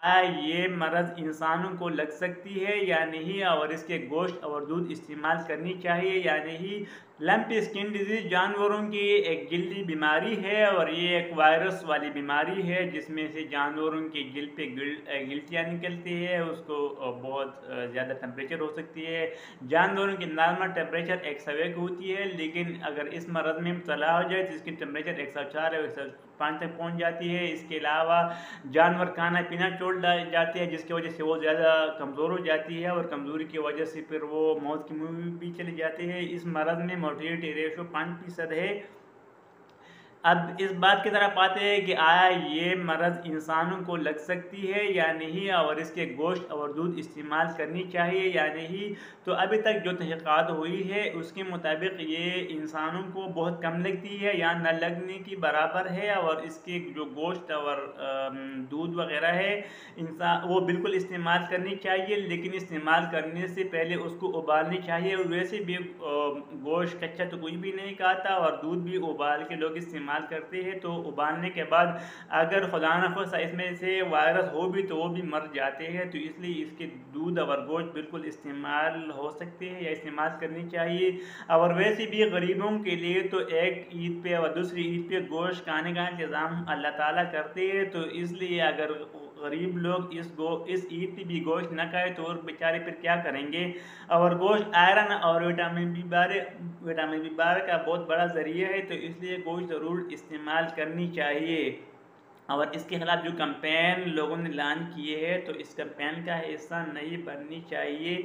ये मर्ज़ इंसानों को लग सकती है या नहीं, और इसके गोश्त और दूध इस्तेमाल करनी चाहिए या नहीं। लंप स्किन डिजीज़ जानवरों की एक जल्दी बीमारी है, और ये एक वायरस वाली बीमारी है जिसमें से जानवरों की जिल्द पे गिल्टियाँ निकलती है। उसको बहुत ज़्यादा टेम्परेचर हो सकती है। जानवरों की नॉर्मल टेम्परेचर 101 होती है, लेकिन अगर इस मर्ज़ में मुब्तला हो जाए तो इसकी टेम्परेचर 104 या 105 तक पहुँच जाती है। इसके अलावा जानवर खाना पीना छोड़ जाते हैं, जिसकी वजह से वो ज़्यादा कमज़ोर हो जाती है, और कमज़ोरी की वजह से फिर वो मौत की मुंह भी चले जाते हैं। इस मर्ज़ में मोर्टेलिटी रेशो 5% है। अब इस बात की तरफ आते हैं कि आया ये मर्ज़ इंसानों को लग सकती है या नहीं, और इसके गोश्त और दूध इस्तेमाल करनी चाहिए या नहीं। तो अभी तक जो तहक़ीक़ात हुई है उसके मुताबिक ये इंसानों को बहुत कम लगती है या न लगने की बराबर है, और इसके जो गोश्त और दूध वग़ैरह है इंसान वो बिल्कुल इस्तेमाल करनी चाहिए, लेकिन इस्तेमाल करने से पहले उसको उबालनी चाहिए। और वैसे भी गोश्त कच्चा तो कोई भी नहीं खाता, और दूध भी उबाल के लोग इस्तेमाल करते हैं। तो उबालने के बाद अगर खुदा न खास्ता इसमें से वायरस हो भी तो वो भी मर जाते हैं। तो इसलिए इसके दूध और गोश्त बिल्कुल इस्तेमाल हो सकते हैं या इस्तेमाल करनी चाहिए। और वैसे भी गरीबों के लिए तो एक ईद पे और दूसरी ईद पे गोश्त खाने का इंतज़ाम अल्लाह ताला करते हैं। तो इसलिए अगर गरीब लोग इस ईद पे भी गोश्त न खाए तो और बेचारे फिर क्या करेंगे। और गोश्त आयरन और विटामिन बी12 का बहुत बड़ा ज़रिया है, तो इसलिए गोश्त ज़रूर इस्तेमाल करनी चाहिए। और इसके खिलाफ जो कैंपेन लोगों ने ऐलान किए हैं तो इस कैंपेन का हिस्सा नहीं बननी चाहिए।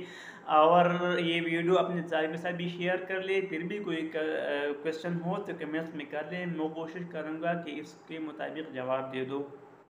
और ये वीडियो अपने साथी के साथ भी शेयर कर ले। फिर भी कोई क्वेश्चन हो तो कमेंट्स में कर लें, मैं कोशिश करूँगा कि इसके मुताबिक जवाब दे दूँ।